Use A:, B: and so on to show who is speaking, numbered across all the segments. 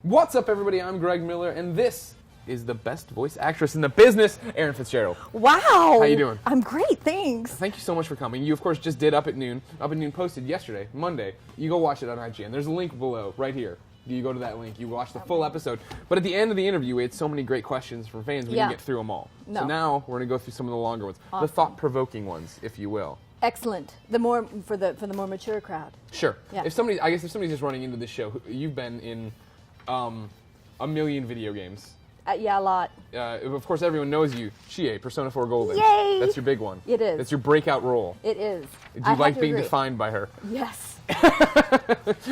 A: What's up, everybody? I'm Greg Miller, and this is the best voice actress in the business, Erin Fitzgerald.
B: Wow.
A: How you doing?
B: I'm great, thanks.
A: Thank you so much for coming. You, of course, just did Up at Noon. Up at Noon posted yesterday, Monday. You go watch it on IGN. There's a link below, right here. You go to that link, you watch the full episode. But at the end of the interview, we had so many great questions from fans, we didn't get through them all.
B: No.
A: So now we're going to go through some of the longer ones, the thought-provoking ones, if you will.
B: Excellent. The more for the more mature crowd.
A: Sure.
B: Yeah.
A: If somebody's just running into this show, you've been in a million video games.
B: Yeah, a lot.
A: Of course, everyone knows you. Chie, Persona 4 Golden.
B: Yay!
A: That's your big one.
B: It is.
A: That's your breakout role.
B: It is.
A: Do you like being defined by her?
B: Yes.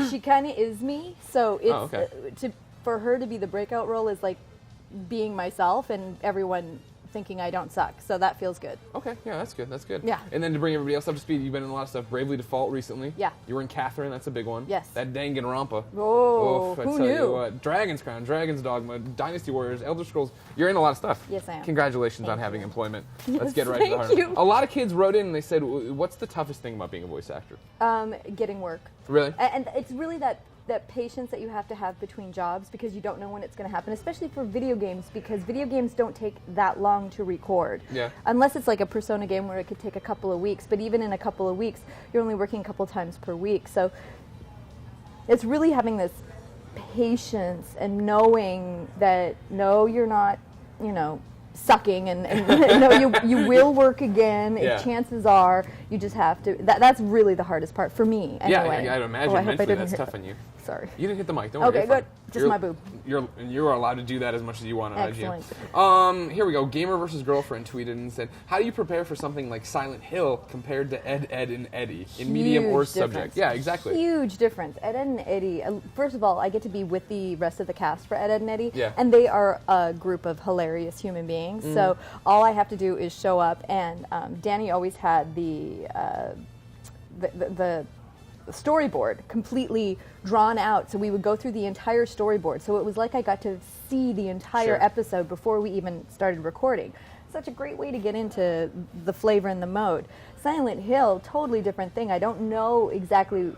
B: She kind of is me, so it's for her to be the breakout role is like being myself and everyone thinking I don't suck. So that feels good.
A: Okay, yeah, that's good. That's good.
B: Yeah.
A: And then to bring everybody else up to speed, you've been in a lot of stuff. Bravely Default recently.
B: Yeah.
A: You were in Catherine. That's a big one.
B: Yes.
A: That Danganronpa.
B: Oh,
A: Oof, I
B: who
A: tell
B: knew?
A: you what. Dragon's Crown, Dragon's Dogma, Dynasty Warriors, Elder Scrolls. You're in a lot of stuff.
B: Yes, I am.
A: Congratulations on
B: Thank
A: having
B: you.
A: employment.
B: Yes,
A: Let's get right to the heart.
B: thank you.
A: A lot of kids wrote in and they said, "What's the toughest thing about being a voice actor?"
B: Getting work.
A: Really?
B: And it's really that patience that you have to have between jobs because you don't know when it's going to happen, especially for video games because video games don't take that long to record.
A: Yeah.
B: Unless it's like a Persona game where it could take a couple of weeks, but even in a couple of weeks, you're only working a couple times per week. So it's really having this patience and knowing that no, you're not, sucking and no, you will work again.
A: Yeah.
B: Chances are you just have to. That's really the hardest part for me. Anyway.
A: Yeah, I'd imagine
B: I hope I
A: mentally
B: didn't
A: that's
B: hit
A: tough on you.
B: Sorry.
A: You didn't hit the mic. Don't worry.
B: Okay,
A: You're fine.
B: good. Just my boob.
A: You're allowed to do that as much as you want on
B: Excellent.
A: IGN. Here we go. Gamer versus Girlfriend tweeted and said, "How do you prepare for something like Silent Hill compared to Ed, Ed, and Eddie in medium or
B: Huge
A: subject?"
B: difference.
A: Yeah, exactly.
B: Huge difference. Ed, Ed, and Eddie. First of all, I get to be with the rest of the cast for Ed, Ed, and Eddie,
A: Yeah.
B: and they are a group of hilarious human beings. So all I have to do is show up, and Danny always had the storyboard completely drawn out, so we would go through the entire storyboard. So it was like I got to see the entire
A: Sure.
B: episode before we even started recording. Such a great way to get into the flavor and the mode. Silent Hill, totally different thing. I don't know exactly,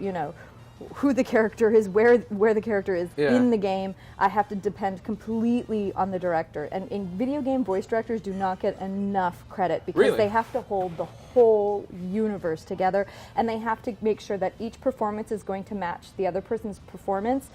B: who the character is, where the character is in the game. I have to depend completely on the director. And in video game, voice directors do not get enough credit because they have to hold the whole universe together, and they have to make sure that each performance is going to match the other person's performance,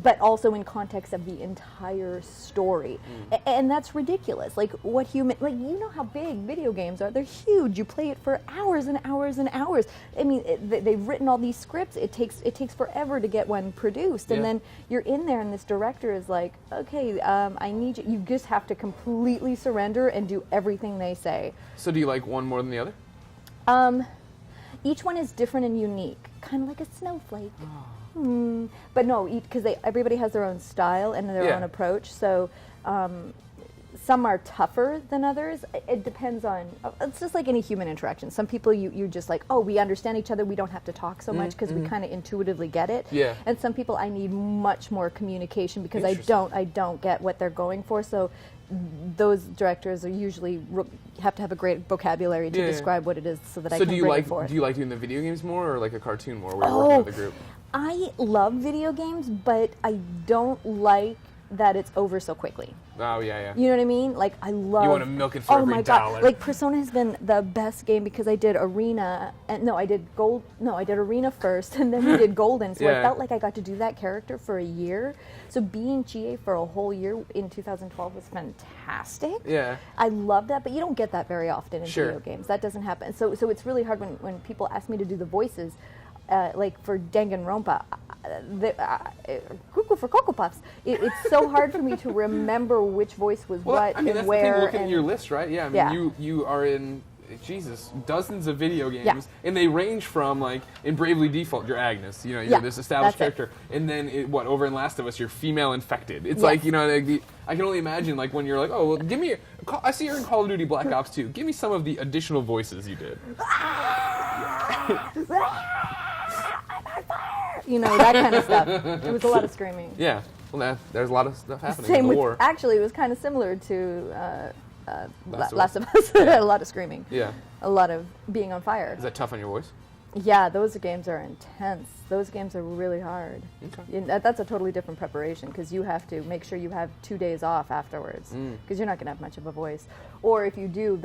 B: but also in context of the entire story. And that's ridiculous. Like, you know how big video games are. They're huge. You play it for hours and hours and hours. I mean, they've written all these scripts. It takes forever to get one produced. And then you're in there and this director is like, okay, I need you. You just have to completely surrender and do everything they say.
A: So do you like one more than the other?
B: Each one is different and unique, kind of like a snowflake. But no, because everybody has their own style and their own approach. So some are tougher than others. It depends on. It's just like any human interaction. Some people you're just like, oh, we understand each other. We don't have to talk so much because we kind of intuitively get it.
A: Yeah.
B: And some people I need much more communication because I don't get what they're going for. So those directors are usually have to have a great vocabulary to describe what it is so that I can bring it forth.
A: Do you like doing the video games more or like a cartoon more where you're working with a group?
B: I love video games, but I don't like that it's over so quickly.
A: Oh, yeah.
B: You know what I mean? Like, I love...
A: You want to milk it for every
B: my
A: dollar.
B: God. Like, Persona has been the best game because I did Arena, and I did Arena first, and then we did Golden, so I felt like I got to do that character for a year. So being Chie for a whole year in 2012 was fantastic.
A: Yeah.
B: I love that, but you don't get that very often in
A: Sure.
B: video games. That doesn't happen. So it's really hard when people ask me to do the voices. Like for Danganronpa, Cuckoo for Cocoa Puffs. It's so hard for me to remember which voice was what
A: I mean,
B: and
A: that's
B: where.
A: The thing, looking at your list, right? Yeah, I mean, you are in, dozens of video games, and they range from, like, in Bravely Default, you're Agnes, you're this established character, and then, over in Last of Us, you're female infected. It's like, I can only imagine, like, when you're like, oh, well, I see you're in Call of Duty Black Ops 2, give me some of the additional voices you did.
B: That kind of stuff. It was a lot of screaming.
A: Yeah. Well, there's a lot of stuff happening in the war.
B: Actually, it was kind of similar to
A: Last of
B: Last of Us. A lot of screaming.
A: Yeah.
B: A lot of being on fire.
A: Is that tough on your voice?
B: Yeah, those games are intense. Those games are really hard. Okay. That's a totally different preparation because you have to make sure you have 2 days off afterwards because you're not going to have much of a voice. Or if you do,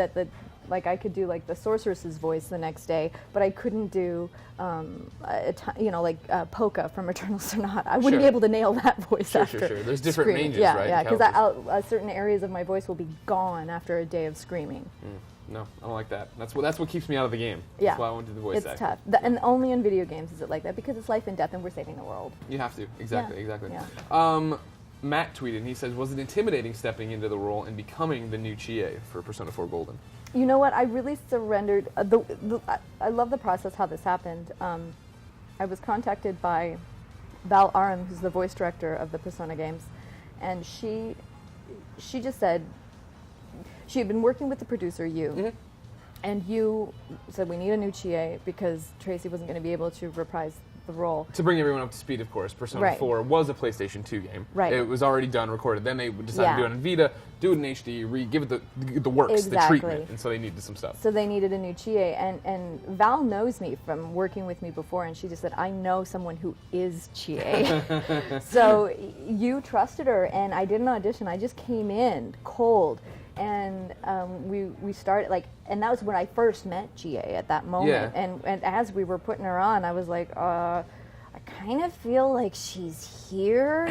B: like I could do like the sorceress's voice the next day, but I couldn't do, Polka from Eternal Sonata. I wouldn't be able to nail that voice after.
A: Sure. There's different ranges,
B: yeah,
A: right?
B: Yeah, because certain areas of my voice will be gone after a day of screaming.
A: No, I don't like that. That's what keeps me out of the game.
B: Yeah.
A: That's why I won't do the voice acting.
B: It's tough. And only in video games is it like that because it's life and death and we're saving the world.
A: You have to. Exactly.
B: Yeah.
A: Matt tweeted, and he says, was it intimidating stepping into the role and becoming the new Chie for Persona 4 Golden?
B: You know what? I really surrendered. I love the process, how this happened. I was contacted by Val Aram, who's the voice director of the Persona games, and she just said, she had been working with the producer, and you said we need a new Chie because Tracy wasn't going to be able to reprise the role.
A: To bring everyone up to speed, of course, Persona 4 was a PlayStation 2 game.
B: Right.
A: It was already done, recorded. Then they decided to do it on Vita, do it in HD, give it the works, the treatment, and so they needed some stuff.
B: So they needed a new Chie, and Val knows me from working with me before, and she just said, I know someone who is Chie. So you trusted her, and I did an audition. I just came in cold. And we started and that was when I first met Chie at that moment. Yeah. And as we were putting her on, I was like, I kind of feel like she's here.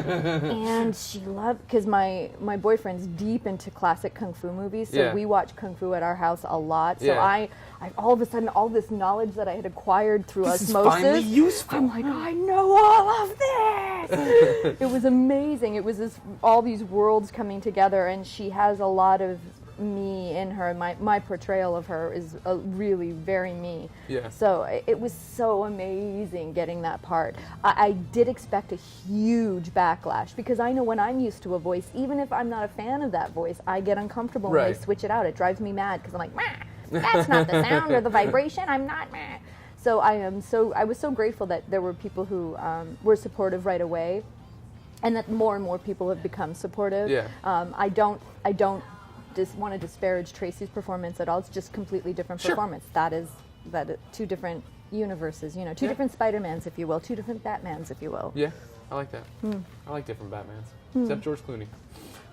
B: And she loved, because my boyfriend's deep into classic kung fu movies, so we watch kung fu at our house a lot. So I all of a sudden, all this knowledge that I had acquired through osmosis,
A: is finally useful.
B: I'm like, I know all of this. It was amazing. It was all these worlds coming together, and she has a lot of me in her. My portrayal of her is really very me.
A: Yeah.
B: So it was so amazing getting that part. I did expect a huge backlash because I know when I'm used to a voice, even if I'm not a fan of that voice, I get uncomfortable when they switch it out. It drives me mad because I'm like, that's not the sound or the vibration. I'm not. So I was so grateful that there were people who were supportive right away, and that more and more people have become supportive.
A: Yeah.
B: I don't just want to disparage Tracy's performance at all. It's just completely different performance. That is two different universes, two different Spider-Mans, if you will, two different Batmans, if you will.
A: Yeah, I like that. I like different Batmans, except George Clooney.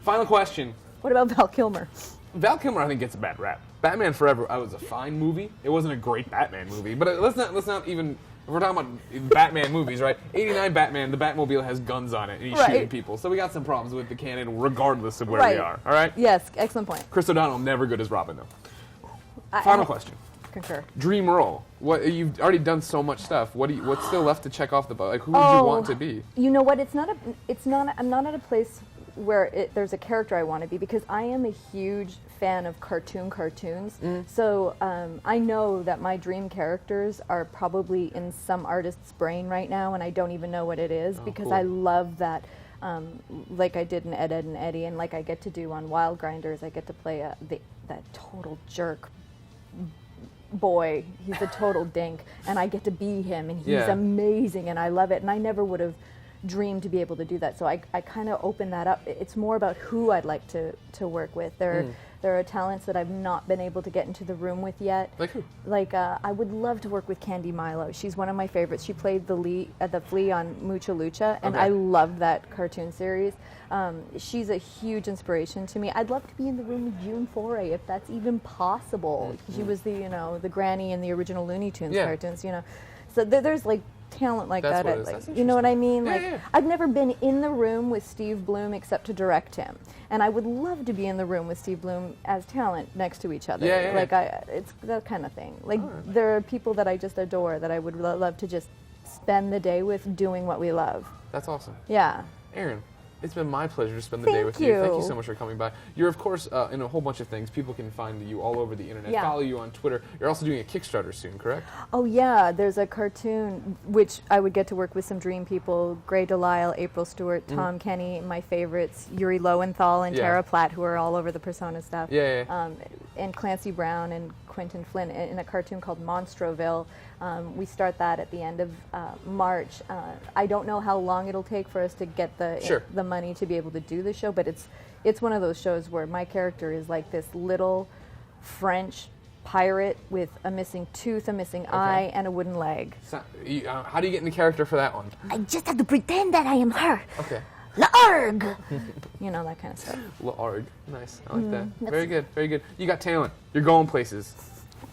A: Final question.
B: What about Val Kilmer?
A: Val Kilmer, I think, gets a bad rap. Batman Forever was a fine movie. It wasn't a great Batman movie, but let's not even. If we're talking about Batman movies, right? 89 Batman, the Batmobile has guns on it, and he's shooting people. So we got some problems with the canon, regardless of where we are. All right?
B: Yes, excellent point.
A: Chris O'Donnell, never good as Robin, though. Final question.
B: Concur.
A: Dream role. You've already done so much stuff. What's still left to check off the box? Like, who would you want to be?
B: You know what? I'm not at a place where there's a character I want to be, because I am a huge fan of cartoons. So I know that my dream characters are probably in some artist's brain right now, and I don't even know what it is, because cool. I love that. Like I did in Ed, Edd and Eddy, and like I get to do on Wild Grinders, I get to play that total jerk boy. He's a total dink, and I get to be him, and he's amazing, and I love it, and I never would have dreamed to be able to do that. So I kind of open that up. It's more about who I'd like to work with. There are talents that I've not been able to get into the room with yet.
A: Like who?
B: Like I would love to work with Candy Milo. She's one of my favorites. She played the flea on Mucha Lucha, and I love that cartoon series. She's a huge inspiration to me. I'd love to be in the room with June Foray, if that's even possible. She was the granny in the original Looney Tunes cartoons. So there's like talent like
A: that's
B: that.
A: Like,
B: you know what I mean? I've never been in the room with Steve Bloom except to direct him, and I would love to be in the room with Steve Bloom as talent next to each other. It's that kind of thing. Like there are people that I just adore that I would love to just spend the day with doing what we love.
A: That's awesome.
B: Yeah.
A: Erin, it's been my pleasure to spend the day with you. Thank you so much for coming by. You're, of course, in a whole bunch of things. People can find you all over the internet. Follow you on Twitter. You're also doing a Kickstarter soon, correct? Oh, yeah. There's a cartoon, which I would get to work with some dream people. Gray Delisle, April Stewart, Tom Kenny, my favorites. Yuri Lowenthal and Tara Platt, who are all over the Persona stuff. And Clancy Brown and Quentin Flynn in a cartoon called Monstroville. We start that at the end of March. I don't know how long it'll take for us to get the money to be able to do the show, but it's one of those shows where my character is like this little French
B: pirate with a missing tooth, a missing eye, and a wooden leg.
A: So, how do you get into character for that one?
B: I just have to pretend that I am her.
A: Okay.
B: La'arg! You know, that kind of stuff.
A: La'arg. Nice. I like that. Very good. Very good. You got talent. You're going places.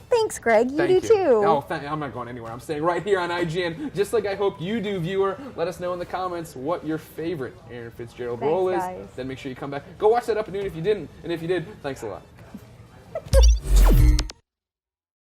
B: Thanks, Greg. You do too.
A: Oh, I'm not going anywhere. I'm staying right here on IGN, just like I hope you do, viewer. Let us know in the comments what your favorite Erin Fitzgerald role is.
B: Guys.
A: Then make sure you come back. Go watch that up at noon if you didn't. And if you did, thanks a lot.